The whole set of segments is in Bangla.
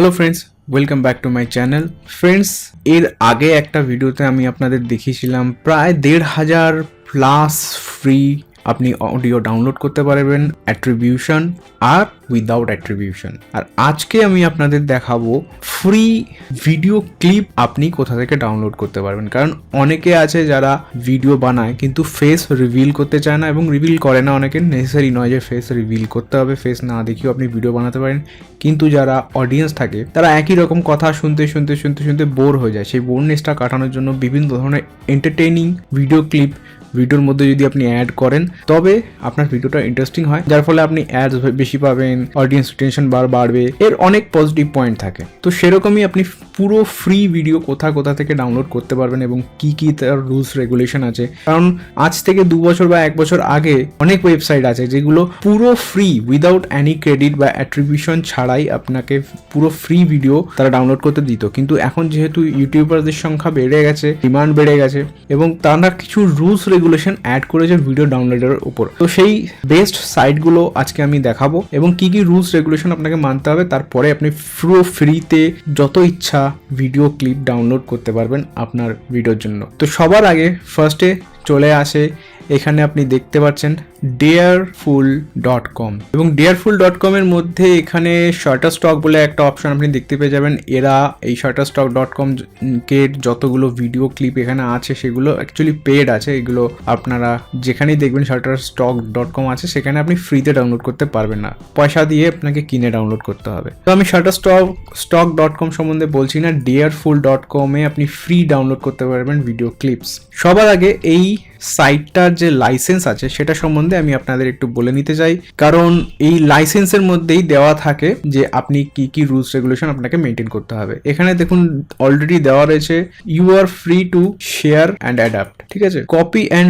Hello friends, welcome back to my channel. Friends, এর আগে একটা ভিডিওতে আমি আপনাদের দেখিয়েছিলাম প্রায় 1,500 প্লাস ফ্রি আপনি অডিও ডাউনলোড করতে পারবেন অ্যাট্রিবিউশন আর উইদাউট অ্যাট্রিবিউশন। আর আজকে আমি আপনাদের দেখাবো ফ্রি ভিডিও ক্লিপ আপনি কোথা থেকে ডাউনলোড করতে পারবেন। কারণ অনেকে আছে যারা ভিডিও বানায় কিন্তু ফেস রিভিল করতে চায় না এবং রিভিল করে না। অনেকে নেসেসারি নয় যে ফেস রিভিল করতে হবে, ফেস না দেখিয়েও আপনি ভিডিও বানাতে পারেন। কিন্তু যারা অডিয়েন্স থাকে তারা একই রকম কথা শুনতে শুনতে শুনতে শুনতে বোর হয়ে যায়। সেই বোরনেসটা কাটানোর জন্য বিভিন্ন ধরনের এন্টারটেইনিং ভিডিও ক্লিপ ভিডিওর মধ্যে যদি আপনি অ্যাড করেন তবে আপনার ভিডিওটা ইন্টারেস্টিং হয়, যার ফলে আপনি অ্যাডস বেশি পাবেন, অডিয়েন্স রিটেনশন বাড়বে, এর অনেক পজিটিভ পয়েন্ট থাকে। তো সেরকমই আপনি পুরো ফ্রি ভিডিও কোথা থেকে ডাউনলোড করতে পারবেন এবং কি তার রুলস রেগুলেশন আছে। কারণ আজ থেকে 2 বছর বা 1 বছর আগে অনেক ওয়েবসাইট আছে যেগুলো পুরো ফ্রি উইদাউট এনি ক্রেডিট বা অ্যাট্রিবিউশন ছাড়াই আপনাকে পুরো ফ্রি ভিডিও তারা ডাউনলোড করতে দিত। কিন্তু এখন যেহেতু ইউটিউবারদের সংখ্যা বেড়ে গেছে, ডিমান্ড বেড়ে গেছে এবং তারা কিছু রুলস রেগুলেশন অ্যাড করেছে ভিডিও ডাউনলোডের উপর। তো সেই বেস্ট সাইটগুলো আজকে আমি দেখাবো এবং কি রুলস রেগুলেশন আপনাকে মানতে হবে, তারপরে আপনি পুরো ফ্রিতে যত ইচ্ছা ভিডিও ক্লিপ ডাউনলোড করতে পারবেন আপনার ভিডিওর জন্য। তো সবার আগে ফার্স্টে চলে আসে এখানে আপনি দেখতে পাচ্ছেন dareful.com এবং dareful.com এর মধ্যে এখানে শাটারস্টক বলে একটা অপশন আপনি দেখতে পেয়ে যাবেন। এরা এই shutterstock.com কে যতগুলো ভিডিও ক্লিপ এখানে আছে সেগুলো অ্যাকচুয়ালি পেড আছে। এগুলো আপনারা যেখানেই দেখবেন shutterstock.com আছে সেখানে আপনি ফ্রিতে ডাউনলোড করতে পারবেন না, পয়সা দিয়ে আপনাকে কিনে ডাউনলোড করতে হবে। তো আমি shutterstock.com সম্বন্ধে বলছি না, dareful.com এ আপনি ফ্রি ডাউনলোড করতে পারবেন ভিডিও ক্লিপস। সবার আগে এই সাইটটার যে লাইসেন্স আছে সেটা সম্বন্ধে আমি আপনাদের একটু বলে নিতে চাই, কারণ এই লাইসেন্সের মধ্যেই দেওয়া থাকে যে আপনি কি রুলস রেগুলেশন আপনাকে মেনটেন করতে হবে। এখানে দেখুন অলরেডি দেওয়া রয়েছে you are free to share and adapt, ঠিক আছে, copy and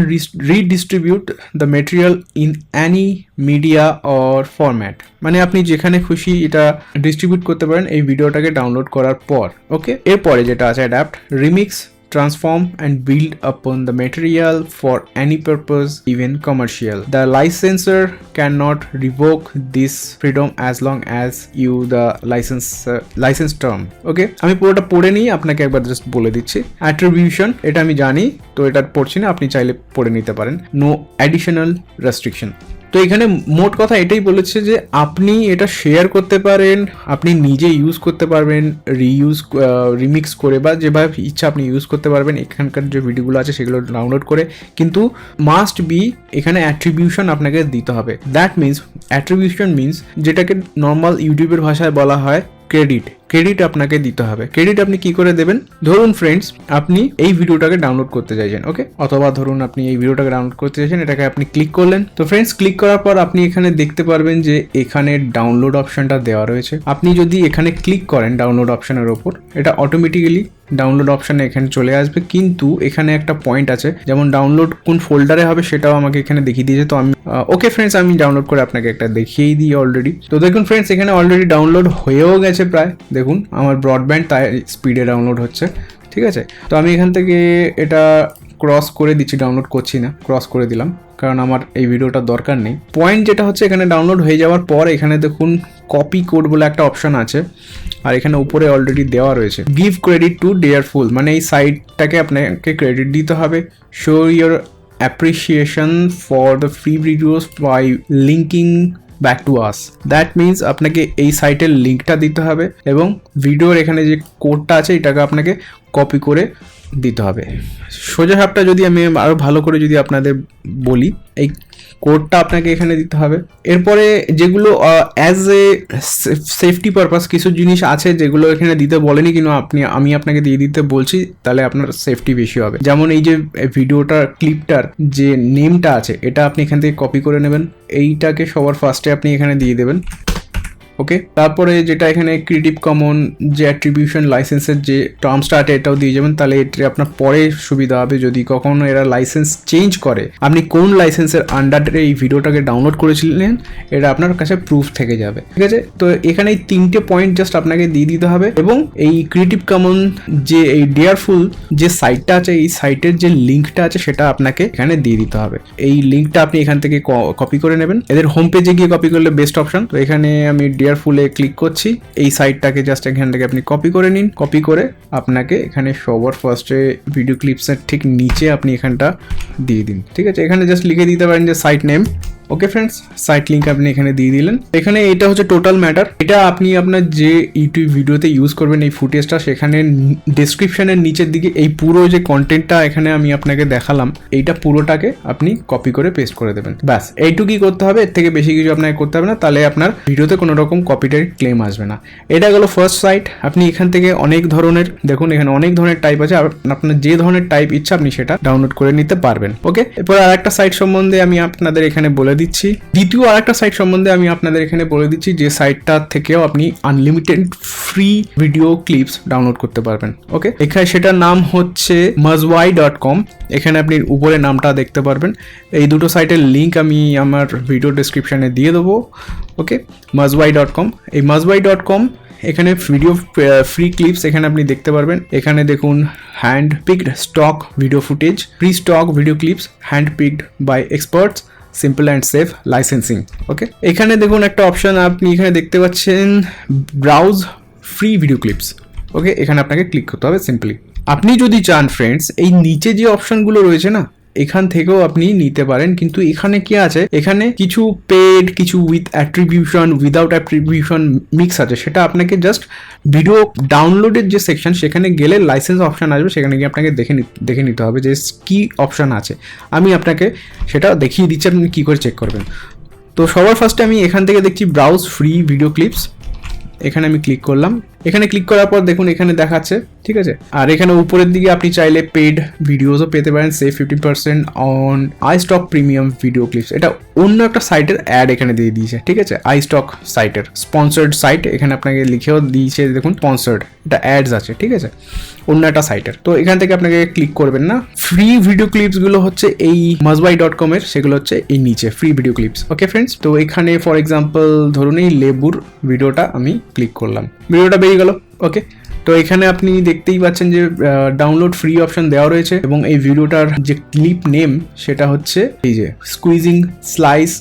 redistribute the material in any media or format. মানে আপনি যেখানে খুশি এটা ডিস্ট্রিবিউট করতে পারেন এই ভিডিওটাকে ডাউনলোড করার পর। ওকে, এরপরে যেটা আছে adapt, remix, transform and build upon the material for any purpose, even commercial. The licensor cannot revoke this freedom as long as you the license term. Okay, আমি পুরোটা পড়ে নিই, আপনাকে একবার জাস্ট বলে দিচ্ছি। Attribution এটা আমি জানি, তো এটা পড়ছি না, আপনি চাইলে পড়ে নিতে পারেন। No additional restriction. তো এখানে মোট কথা এটাই বলেছে যে আপনি এটা শেয়ার করতে পারেন, আপনি নিজে ইউজ করতে পারবেন, রিমিক্স করে বা যেভাবে ইচ্ছা আপনি ইউজ করতে পারবেন এখানকার যে ভিডিওগুলো আছে সেগুলো ডাউনলোড করে, কিন্তু মাস্ট বি এখানে অ্যাট্রিবিউশন আপনাকে দিতে হবে। দ্যাট মিনস অ্যাট্রিবিউশন মিনস যেটাকে নর্মাল ইউটিউবের ভাষায় বলা হয় ক্রেডিট আপনাকে দিতে হবে। ক্রেডিট আপনি কি করে দেবেন? ধরুন ফ্রেন্ডস, আপনি এই ভিডিওটাকে ডাউনলোড করতে চাইছেন, ওকে, অথবা ধরুন আপনি এই ভিডিওটাকে ডাউনলোড করতে চাইছেন, এটাকে আপনি ক্লিক করলেন। তো ফ্রেন্ডস, ক্লিক করার পর আপনি এখানে দেখতে পারবেন যে এখানে ডাউনলোড অপশনটা দেওয়া রয়েছে। আপনি যদি এখানে ক্লিক করেন ডাউনলোড অপশনের ওপর, এটা অটোমেটিক্যালি ডাউনলোড অপশানে এখানে চলে আসবে। কিন্তু এখানে একটা পয়েন্ট আছে, যেমন ডাউনলোড কোন ফোল্ডারে হবে সেটাও আমাকে এখানে দেখিয়ে দিয়েছে। তো আমি ওকে ফ্রেন্ডস, আমি ডাউনলোড করে আপনাকে একটা দেখিয়েই দিই অলরেডি। তো দেখুন ফ্রেন্ডস, এখানে অলরেডি ডাউনলোড হয়েও গেছে প্রায়। দেখুন আমার ব্রডব্যান্ড তাই স্পিডে ডাউনলোড হচ্ছে, ঠিক আছে। তো আমি এখান থেকে এটা ক্রস করে দিচ্ছি, ডাউনলোড করছি না, ক্রস করে দিলাম কারণ আমার এই ভিডিওটা দরকার নেই। পয়েন্ট যেটা হচ্ছে এখানে ডাউনলোড হয়ে যাওয়ার পর এখানে দেখুন কপি কোড বলে একটা অপশন আছে, আর এখানে উপরে অলরেডি দেওয়া রয়েছে গিভ ক্রেডিট টু ডেয়ারফুল, মানে এই সাইটটাকে আপনাকে ক্রেডিট দিতে হবে। Show your appreciation for the free videos by linking back to us. That means আপনাকে এই সাইটের লিঙ্কটা দিতে হবে এবং ভিডিওর এখানে যে কোডটা আছে এটাকে আপনাকে কপি করে দিতে হবে। সোজা সাপটা যদি আমি আরও ভালো করে যদি আপনাদের বলি, এই কোডটা আপনাকে এখানে দিতে হবে। এরপরে যেগুলো অ্যাজ এ সেফটি পারপাস কিছু জিনিস আছে যেগুলো এখানে দিতে বলেনি, কিন্তু আমি আপনাকে দিয়ে দিতে বলছি, তাহলে আপনার সেফটি বেশি হবে। যেমন এই যে ভিডিওটার ক্লিপটার যে নেমটা আছে এটা আপনি এখান থেকে কপি করে নেবেন, এইটাকে সবার ফার্স্টে আপনি এখানে দিয়ে দেবেন। ওকে, তারপরে যেটা এখানে ক্রিয়েটিভ কমন যে অ্যাট্রিবিউশন লাইসেন্সের যে টার্মসটা আছে এটাও দিয়ে যাবেন, তাহলে এটা আপনার পরে সুবিধা হবে যদি কখনো এরা লাইসেন্স চেঞ্জ করে। আপনি কোন লাইসেন্সের আন্ডারে এই ভিডিওটাকে ডাউনলোড করেছিলেন এটা আপনার কাছে প্রুফ থেকে যাবে, ঠিক আছে। তো এখানে এই 3টে পয়েন্ট জাস্ট আপনাকে দিয়ে দিতে হবে এবং এই ক্রিয়েটিভ কমন যে এই ডেয়ারফুল যে সাইটটা আছে এই সাইটের যে লিঙ্কটা আছে সেটা আপনাকে এখানে দিয়ে দিতে হবে। এই লিঙ্কটা আপনি এখান থেকে কপি করে নেবেন, এদের হোম পেজে গিয়ে কপি করলে বেস্ট অপশন। তো এখানে আমি শেয়ার ফুলে ক্লিক করছি, এই সাইটটাকে জাস্ট এখান থেকে আপনি কপি করে নিন। কপি করে আপনাকে এখানে সবার ফার্স্টে ভিডিও ক্লিপসের ঠিক নিচে আপনি এখানটা দিয়ে দিন, ঠিক আছে। এখানে জাস্ট লিখে দিতে পারেন যে site name. Okay friends, site link আপনি এখানে দিয়ে দিলেন। এখানে এটা হচ্ছে টোটাল ম্যাটার, এটা আপনি আপনার যে ইউটিউব ভিডিওতে ইউজ করবেন এই ফুটেজটা, সেখানে ডেসক্রিপশনের নিচের দিকে এই পুরো যে কন্টেন্টটা এখানে আমি আপনাকে দেখালাম, এইটা পুরোটাকে আপনি কপি করে পেস্ট করে দেবেন। ব্যাস এইটুকুই করতে হবে, এর থেকে বেশি কিছু আপনাকে করতে হবে না, তাহলে আপনার ভিডিওতে কোনো রকম কপিরাইট ক্লেম আসবে না। এটা গেল ফার্স্ট সাইট। আপনি এখান থেকে অনেক ধরনের, দেখুন এখানে অনেক ধরনের টাইপ আছে, আপনার যে ধরনের টাইপ ইচ্ছা আপনি সেটা ডাউনলোড করে নিতে পারবেন। ওকে, এরপর আরেকটা সাইট সম্বন্ধে আমি আপনাদের এখানে বলে দিচ্ছি, দ্বিতীয় আরেকটা সাইট সম্বন্ধে আমি আপনাদের এখানে বলে দিচ্ছি, যে সাইটটা থেকেও আপনি unlimited free video clips download করতে পারবেন। ওকে, এখানে সেটার নাম হচ্ছে mazwai.com। এখানে আপনি উপরে নামটা দেখতে পারবেন। এই দুটো সাইটের লিঙ্ক আমি আমার ভিডিও ডেসক্রিপশনে দিয়ে দেবো। ওকে, mazwai.com, এই mazwai.com এখানে ভিডিও ফ্রি ক্লিপস এখানে আপনি দেখতে পারবেন। এখানে দেখুন hand picked stock video footage, free stock video clips hand picked by experts, simple and safe licensing. Okay, এখানে দেখুন একটা অপশন আপনি এখানে দেখতে পাচ্ছেন, browse free video clips. Okay, এখানে আপনাকে ক্লিক করতে হবে সিম্পলি। আপনি যদি চান ফ্রেন্ডস, এই নিচে যে অপশনগুলো রয়েছে না, এখান থেকেও আপনি নিতে পারেন, কিন্তু এখানে কি আছে, এখানে কিছু পেড, কিছু with attribution, without attribution mix আছে। সেটা আপনাকে জাস্ট ভিডিও ডাউনলোডের যে সেকশন, সেখানে গেলে লাইসেন্স অপশন আসবে, সেখানে গিয়ে আপনাকে দেখে নিতে হবে যে কি অপশন আছে। আমি আপনাকে সেটা দেখিয়ে দিচ্ছি, আপনি কী করে চেক করবেন। তো সবার ফার্স্টে আমি এখান থেকে দেখছি ব্রাউজ ফ্রি ভিডিও ক্লিপস, এখানে আমি ক্লিক করলাম। এখানে ক্লিক করার পর দেখুন এখানে দেখাচ্ছে, ঠিক আছে। আর এখানে উপরের দিকে আপনি চাইলে পেড ভিডিওসও পেতে পারেন, save 50% on iStock premium video clips. এটা অন্য একটা সাইটের অ্যাড এখানে দিয়ে দিয়েছে, ঠিক আছে, iStock সাইটের স্পন্সার্ড সাইট, এখানে আপনাকে লিখেও দিয়েছে, দেখুন স্পন্সার্ড, এটা অ্যাডস আছে, ঠিক আছে, অন্য একটা সাইটের। তো এখান থেকে আপনাকে ক্লিক করবেন না। ফ্রি ভিডিও ক্লিপসগুলো হচ্ছে এই mazwai.com এর, সেগুলো হচ্ছে এই নিচে free video clips. Okay friends, তো এখানে ফর এক্সাম্পল ধরুন এই লেবুর ভিডিওটা আমি ক্লিক করলাম, ভিডিওটা বেরিয়ে গেল। ওকে, তো এখানে আপনি দেখতেই পাচ্ছেন যে ডাউনলোড ফ্রি অপশন দেওয়া রয়েছে, এবং এই ভিডিওটার যে ক্লিপ নেম সেটা হচ্ছে এই যে squeezing slice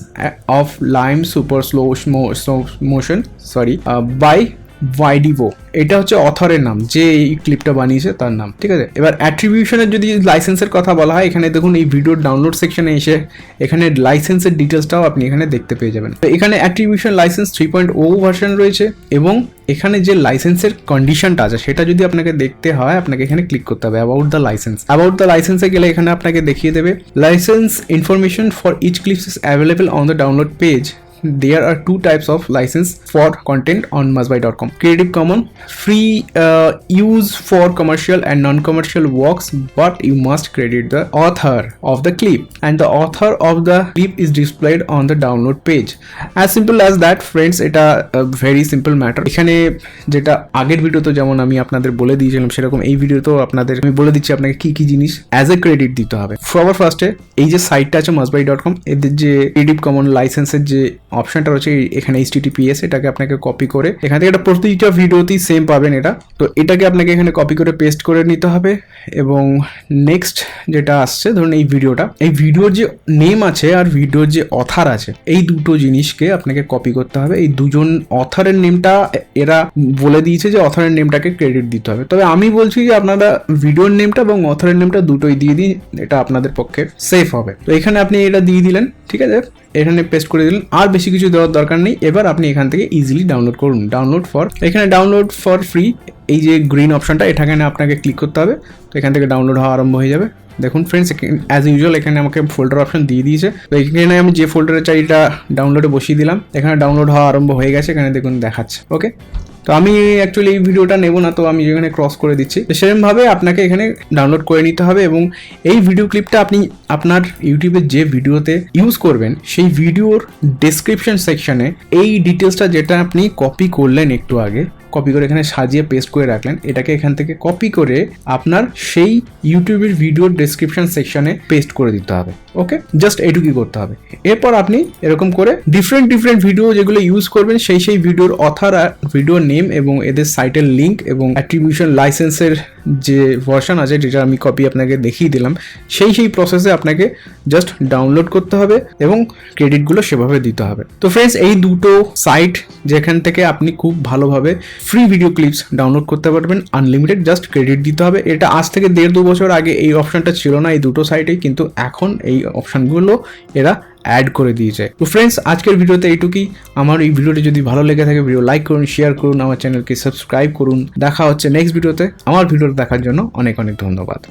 of lime super slow motion by Videvo. এটা হচ্ছে অথরের নাম, যে এই ক্লিপটা বানিয়েছে তার নাম, ঠিক আছে। এবার অ্যাট্রিবিউশনের যদি লাইসেন্সের কথা বলা হয়, এখানে দেখুন এই ভিডিওর ডাউনলোড সেকশনে এসে এখানে লাইসেন্সের ডিটেলসটাও আপনি এখানে দেখতে পেয়ে যাবেন। তো এখানে অ্যাট্রিবিউশন লাইসেন্স 3.0 ভার্সন রয়েছে, এবং এখানে যে লাইসেন্সের কন্ডিশনটা আছে সেটা যদি আপনাকে দেখতে হয়, আপনাকে এখানে ক্লিক করতে হবে about the license. About the লাইসেন্সে গেলে এখানে আপনাকে দেখিয়ে দেবে license information for each clips is available on the download page. There are two types of license for content on mazwai.com. Creative Commons, free use for commercial and non-commercial works, but you must credit the author of the clip, and the author of the clip is displayed on the download page. As simple as that friends, এটা very simple matter. এখানে যেটা আগের ভিডিওতে যেমন আমি আপনাদের বলে দিয়েছিলাম, সেরকম এই ভিডিওতেও আপনাদের আমি বলে দিচ্ছি আপনাকে কি কি জিনিস অ্যাজ এ ক্রেডিট দিতে হবে। সবার ফার্স্টে এই যে সাইটটা আছে mazwai.com, এদের যে ক্রিয়েটিভ কমন লাইসেন্সের যে অপশনটা রয়েছে এখানে HTTPS, এটাকে আপনাকে কপি করে এখান থেকে, এটা প্রতিটা ভিডিওতেই সেম পাবেন এটা। তো এটাকে আপনাকে এখানে কপি করে পেস্ট করে নিতে হবে, এবং নেক্সট যেটা আসছে ধরুন এই ভিডিওটা, এই ভিডিওর যে নেম আছে আর ভিডিওর যে অথার আছে, এই দুটো জিনিসকে আপনাকে কপি করতে হবে। এই দুজন অথারের নেমটা এরা বলে দিয়েছে যে অথারের নেমটাকে ক্রেডিট দিতে হবে, তবে আমি বলছি যে আপনারা ভিডিওর নেমটা এবং অথারের নেমটা দুটোই দিয়ে দিন, এটা আপনাদের পক্ষে সেফ হবে। তো এখানে আপনি এটা দিয়ে দিলেন, ঠিক আছে, এখানে পেস্ট করে দিলেন, আর বেশি কিছু দেওয়ার দরকার নেই। এবার আপনি এখান থেকে ইজিলি ডাউনলোড করুন। এখানে ডাউনলোড ফর ফ্রি, এই যে গ্রিন অপশনটা, এখানে আপনাকে ক্লিক করতে হবে। তো এখান থেকে ডাউনলোড হওয়া আরম্ভ হয়ে যাবে। দেখুন ফ্রেন্ডস, অ্যাজ ইউজুয়াল এখানে আমাকে ফোল্ডার অপশন দিয়ে দিয়েছে। তো এখানে আমি যে ফোল্ডারে চাই এটা ডাউনলোডে বসিয়ে দিলাম, এখানে ডাউনলোড হওয়া আরম্ভ হয়ে গেছে, এখানে দেখুন দেখাচ্ছে। ওকে, তো আমি অ্যাকচুয়ালি এই ভিডিওটা নেব না, তো আমি এখানে ক্রস করে দিচ্ছি। তো সেরকমভাবে আপনাকে এখানে ডাউনলোড করে নিতে হবে, এবং এই ভিডিও ক্লিপটা আপনি আপনার ইউটিউবে যে ভিডিওতে ইউজ করবেন সেই ভিডিওর ডেসক্রিপশন সেকশনে এই ডিটেলসটা যেটা আপনি কপি করলেন একটু আগে, কপি করে এখানে সাজিয়ে পেস্ট করে রাখলেন, এটাকে এখান থেকে কপি করে আপনার সেই ইউটিউবের ভিডিওর ডেসক্রিপশন সেকশনে পেস্ট করে দিতে হবে। ওকে, জাস্ট এইটুকুই করতে হবে। এরপর আপনি এরকম করে ডিফারেন্ট ভিডিও যেগুলো ইউজ করবেন সেই ভিডিওর অথার, ভিডিও নেম এবং এদের সাইটের লিঙ্ক এবং অ্যাট্রিবিউশন লাইসেন্সের যে ভার্সন আছে, যেটা আমি কপি আপনাকে দেখিয়ে দিলাম, সেই প্রসেসে আপনাকে জাস্ট ডাউনলোড করতে হবে এবং ক্রেডিটগুলো সেভাবে দিতে হবে। তো ফ্রেন্ডস, এই দুটো সাইট যেখান থেকে আপনি খুব ভালোভাবে ফ্রি ভিডিও ক্লিপস ডাউনলোড করতে পারবেন আনলিমিটেড, জাস্ট ক্রেডিট দিতে হবে। এটা আজ থেকে 1.5-2 বছর আগে এই অপশনটা ছিল না এই দুটো সাইটেই, কিন্তু এখন এই অপশনগুলো এরা অ্যাড করে দিয়েছে। তো ফ্রেন্ডস, আজকের ভিডিওতে এইটুকুই। আমার এই ভিডিওটি যদি ভালো লেগে থাকে ভিডিও লাইক করুন, শেয়ার করুন, আমার চ্যানেলকে সাবস্ক্রাইব করুন। দেখা হচ্ছে নেক্সট ভিডিওতে। আমার ভিডিওটা দেখার জন্য অনেক ধন্যবাদ।